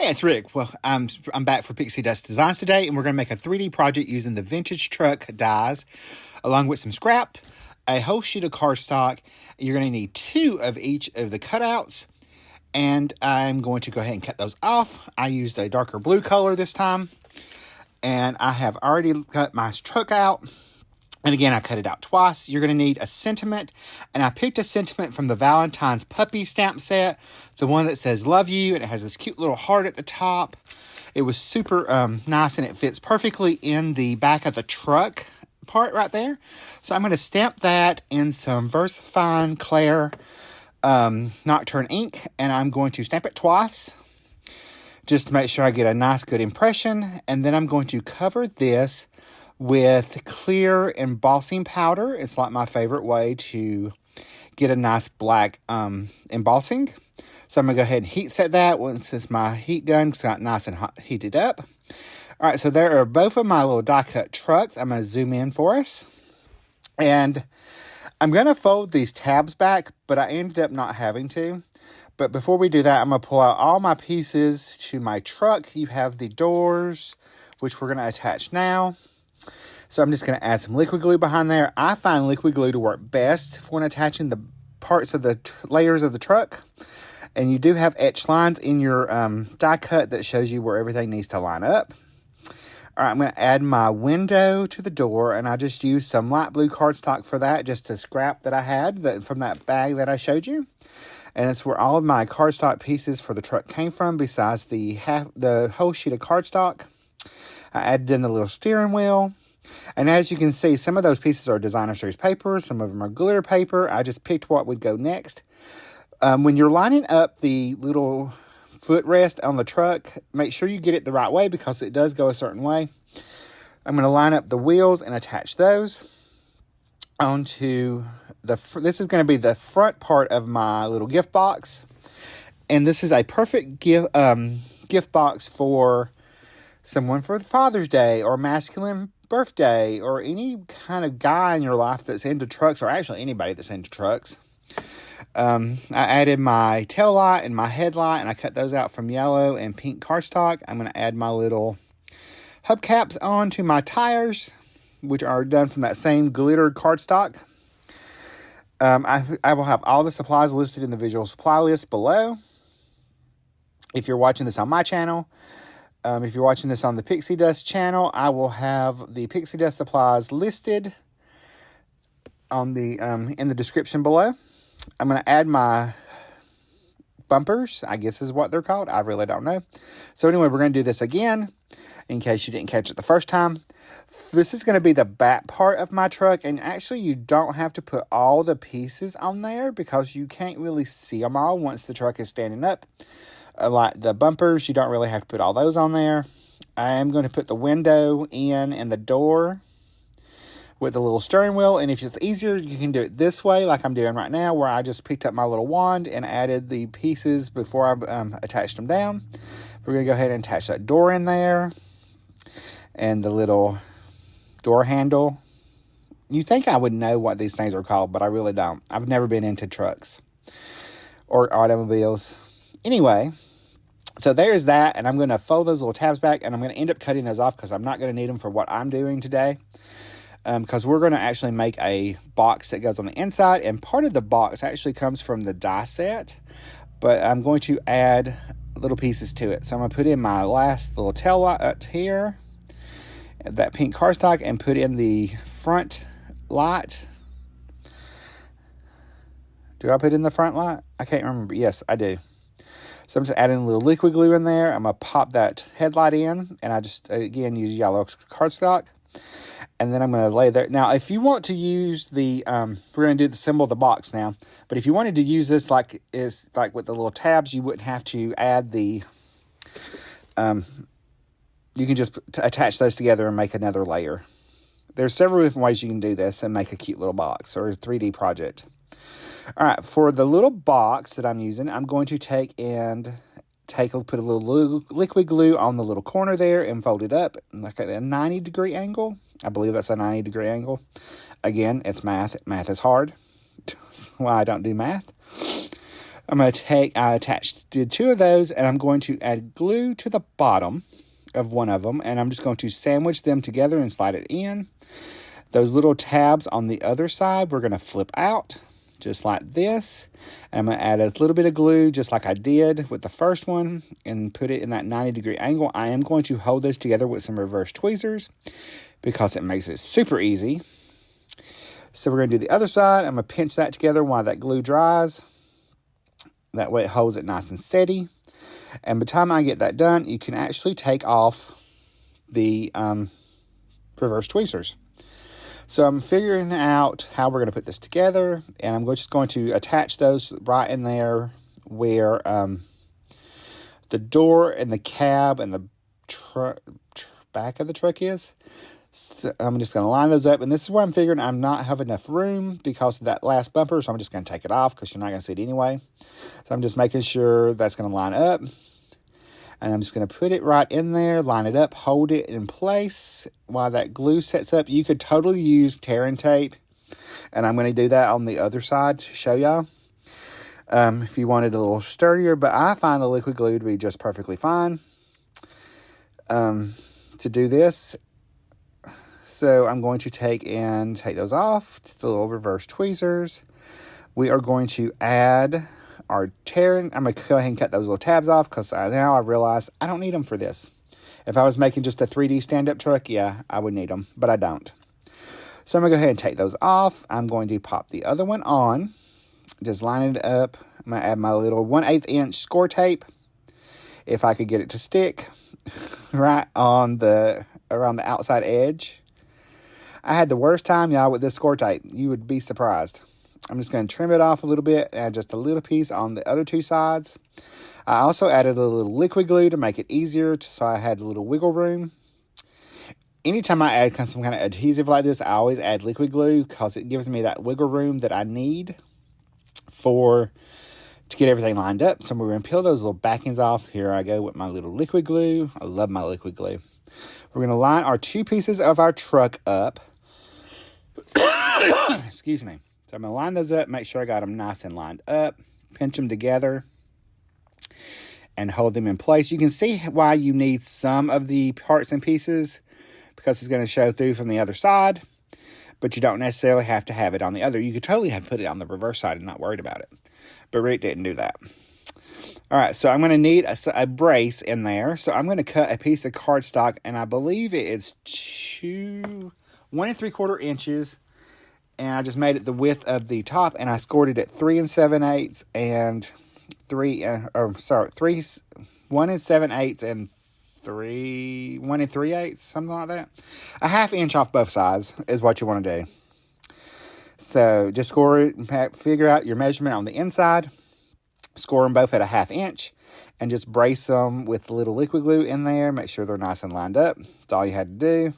Hey, it's Rick. Well, I'm back for Pixie Dust Designs today, and we're going to make a 3D project using the vintage truck dies, along with some scrap, a whole sheet of cardstock. You're going to need 2 of each of the cutouts, and I'm going to go ahead and cut those off. I used a darker blue color this time, and I have already cut my truck out. And again, I cut it out twice. You're going to need a sentiment. And I picked a sentiment from the Valentine's Puppy stamp set. The one that says, love you. And it has this cute little heart at the top. It was super nice, and it fits perfectly in the back of the truck part right there. So I'm going to stamp that in some VersaFine Claire Nocturne ink. And I'm going to stamp it twice, just to make sure I get a nice, good impression. And then I'm going to cover this with clear embossing powder. It's like my favorite way to get a nice black embossing. So I'm going to go ahead and heat set that once my heat gun's got nice and hot, heated up. All right, so there are both of my little die cut trucks. I'm going to zoom in for us. And I'm going to fold these tabs back, but I ended up not having to. But before we do that, I'm going to pull out all my pieces to my truck. You have the doors, which we're going to attach now. So I'm just going to add some liquid glue behind there. I find liquid glue to work best when attaching the parts of the layers of the truck. And you do have etched lines in your die cut that shows you where everything needs to line up. All right, I'm going to add my window to the door, and I just used some light blue cardstock for that, just to scrap that I had from that bag that I showed you. And it's where all of my cardstock pieces for the truck came from, besides the whole sheet of cardstock. I added in the little steering wheel. And as you can see, some of those pieces are designer series paper. Some of them are glitter paper. I just picked what would go next. When you're lining up the little footrest on the truck, make sure you get it the right way, because it does go a certain way. I'm going to line up the wheels and attach those onto this is going to be the front part of my little gift box. And this is a perfect gift box for someone for Father's Day or masculine birthday, or any kind of guy in your life that's into trucks, or actually anybody that's into trucks. I added my tail light and my headlight, and I cut those out from yellow and pink cardstock. I'm going to add my little hubcaps onto my tires, which are done from that same glittered cardstock. I will have all the supplies listed in the visual supply list below. If you're watching this on my channel, if you're watching this on the Pixie Dust channel, I will have the Pixie Dust supplies listed on the in the description below. I'm going to add my bumpers, I guess is what they're called. I really don't know. So anyway, we're going to do this again, in case you didn't catch it the first time. This is going to be the back part of my truck, and actually you don't have to put all the pieces on there, because you can't really see them all once the truck is standing up. Like the bumpers, you don't really have to put all those on there. I am going to put the window in and the door with the little steering wheel. And if it's easier, you can do it this way, like I'm doing right now, where I just picked up my little wand and added the pieces before I attached them down. We're going to go ahead and attach that door in there, and the little door handle. You think I would know what these things are called, but I really don't. I've never been into trucks or automobiles. Anyway, so there's that, and I'm going to fold those little tabs back, and I'm going to end up cutting those off, because I'm not going to need them for what I'm doing today, because we're going to actually make a box that goes on the inside, and part of the box actually comes from the die set, but I'm going to add little pieces to it. So I'm going to put in my last little tail light up here, that pink cardstock, and put in the front light. Do I put in the front light? I can't remember. Yes, I do. So I'm just adding a little liquid glue in there. I'm going to pop that headlight in, and I just, again, use yellow cardstock. And then I'm going to lay there. Now, if you want to use the, we're going to do the symbol of the box now. But if you wanted to use this like with the little tabs, you wouldn't have to add the, you can just attach those together and make another layer. There's several different ways you can do this and make a cute little box or a 3D project. All right, for the little box that I'm using, I'm going to put a little liquid glue on the little corner there and fold it up like at a 90-degree angle. I believe that's a 90-degree angle. Again, it's math. Math is hard. That's why I don't do math. I'm going to did 2 of those, and I'm going to add glue to the bottom of one of them, and I'm just going to sandwich them together and slide it in. Those little tabs on the other side, we're going to flip out, just like this. And I'm going to add a little bit of glue, just like I did with the first one, and put it in that 90-degree angle. I am going to hold those together with some reverse tweezers, because it makes it super easy. So we're going to do the other side. I'm going to pinch that together while that glue dries. That way it holds it nice and steady. And by the time I get that done, you can actually take off the reverse tweezers. So I'm figuring out how we're going to put this together, and I'm just going to attach those right in there where the door and the cab and the back of the truck is. So I'm just going to line those up, and this is where I'm figuring I'm not have enough room because of that last bumper, so I'm just going to take it off because you're not going to see it anyway. So I'm just making sure that's going to line up. And I'm just going to put it right in there, line it up, hold it in place while that glue sets up. You could totally use tear and tape, and I'm going to do that on the other side to show y'all. If you wanted a little sturdier, but I find the liquid glue to be just perfectly fine to do this. So I'm going to take those off to the little reverse tweezers. We are going to add our tearing. I'm going to go ahead and cut those little tabs off because now I realized I don't need them for this. If I was making just a 3D stand-up truck, yeah, I would need them, but I don't. So I'm going to go ahead and take those off. I'm going to pop the other one on, just line it up. I'm going to add my little 1/8 inch score tape, if I could get it to stick, right on around the outside edge. I had the worst time, y'all, with this score tape. You would be surprised. I'm just going to trim it off a little bit and add just a little piece on the other 2 sides. I also added a little liquid glue to make it easier, so I had a little wiggle room. Anytime I add some kind of adhesive like this, I always add liquid glue because it gives me that wiggle room that I need to get everything lined up. So we're going to peel those little backings off. Here I go with my little liquid glue. I love my liquid glue. We're going to line our 2 pieces of our truck up. Excuse me. So I'm going to line those up, make sure I got them nice and lined up, pinch them together, and hold them in place. You can see why you need some of the parts and pieces because it's going to show through from the other side, but you don't necessarily have to have it on the other. You could totally have put it on the reverse side and not worried about it, but Rick didn't do that. All right, so I'm going to need a brace in there. So I'm going to cut a piece of cardstock, and I believe it is 1 3/4 inches. And I just made it the width of the top, and I scored it at 3 7/8 and 1 7/8 and 1 3/8, something like that. A 1/2 inch off both sides is what you want to do. So just score it, figure out your measurement on the inside, score them both at a 1/2 inch, and just brace them with a little liquid glue in there. Make sure they're nice and lined up. That's all you had to do.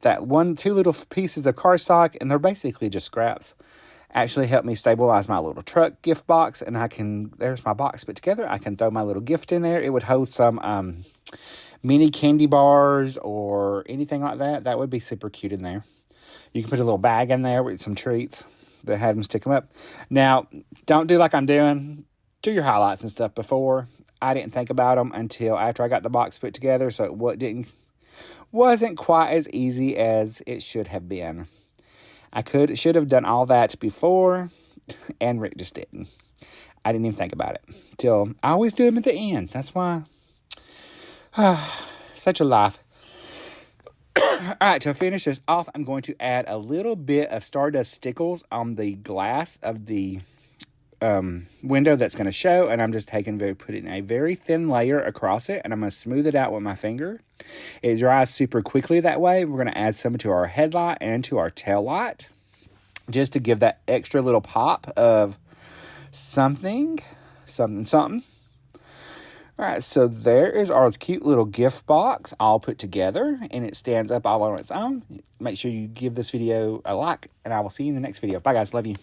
That 2 little pieces of cardstock, and they're basically just scraps, actually helped me stabilize my little truck gift box. And there's my box put together. I can throw my little gift in there. It would hold some mini candy bars or anything like that. That would be super cute in there. You can put a little bag in there with some treats that had them stick them up. Now, don't do like I'm doing. Do your highlights and stuff before. I didn't think about them until after I got the box put together, so it wasn't quite as easy as it should have been. Should have done all that before, and Rick just didn't. I didn't even think about it till I always do them at the end. That's why. Such a life. All right, to finish this off, I'm going to add a little bit of Stardust Stickles on the glass of the window that's going to show, and I'm just putting a very thin layer across it, and I'm going to smooth it out with my finger. It dries super quickly that way. We're going to add some to our headlight and to our tail light, just to give that extra little pop of something. All right, so there is our cute little gift box all put together, and it stands up all on its own. Make sure you give this video a like, and I will see you in the next video. Bye, guys. Love you.